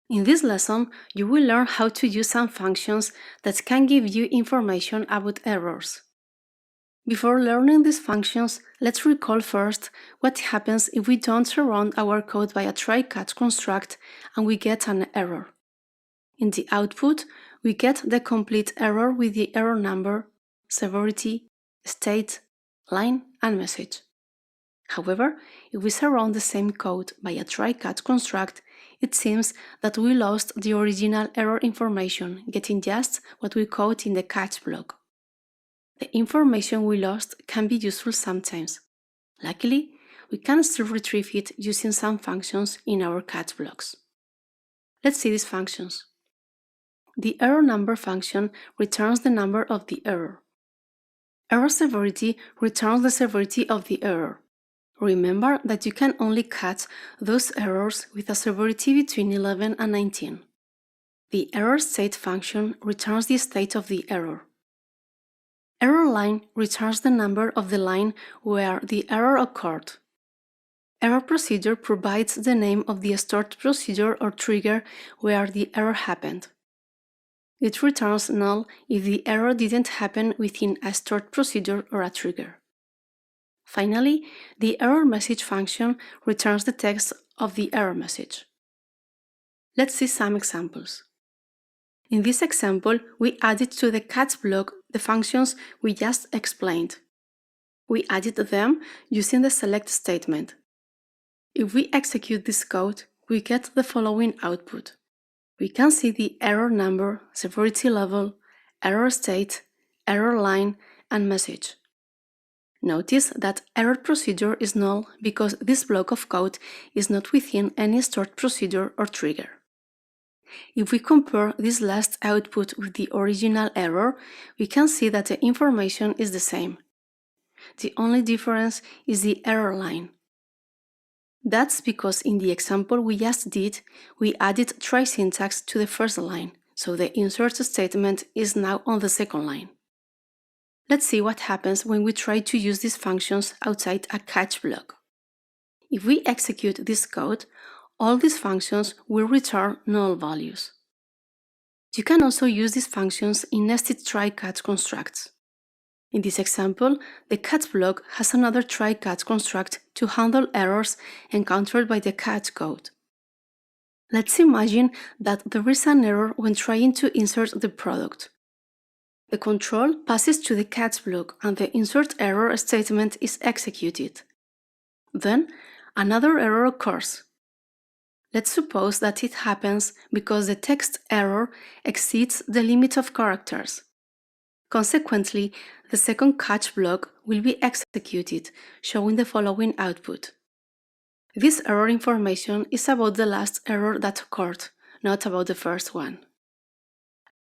In this lesson, you will learn how to use some functions that can give you information about errors. Before learning these functions, let's recall first what happens if we don't surround our code by a try-catch construct and we get an error. In the output, we get the complete error with the error number, severity, state, line, and message. However, if we surround the same code by a try-catch construct, it seems that we lost the original error information, getting just what we code in the catch block. The information we lost can be useful sometimes. Luckily, we can still retrieve it using some functions in our catch blocks. Let's see these functions. The error number function returns the number of the error. Error severity returns the severity of the error. Remember that you can only catch those errors with a severity between 11 and 19. The error state function returns the state of the error. Error line returns the number of the line where the error occurred. Error procedure provides the name of the stored procedure or trigger where the error happened. It returns null if the error didn't happen within a stored procedure or a trigger. Finally, the error message function returns the text of the error message. Let's see some examples. In this example, we added to the catch block the functions we just explained. We added them using the select statement. If we execute this code, we get the following output. We can see the error number, severity level, error state, error line, and message. Notice that error procedure is null because this block of code is not within any stored procedure or trigger. If we compare this last output with the original error, we can see that the information is the same. The only difference is the error line. That's because in the example we just did, we added try syntax to the first line, so the insert statement is now on the second line. Let's see what happens when we try to use these functions outside a catch block. If we execute this code, all these functions will return null values. You can also use these functions in nested try-catch constructs. In this example, the catch block has another try-catch construct to handle errors encountered by the catch code. Let's imagine that there is an error when trying to insert the product. The control passes to the catch block and the insert error statement is executed. Then, another error occurs. Let's suppose that it happens because the text error exceeds the limit of characters. Consequently, the second catch block will be executed, showing the following output. This error information is about the last error that occurred, not about the first one.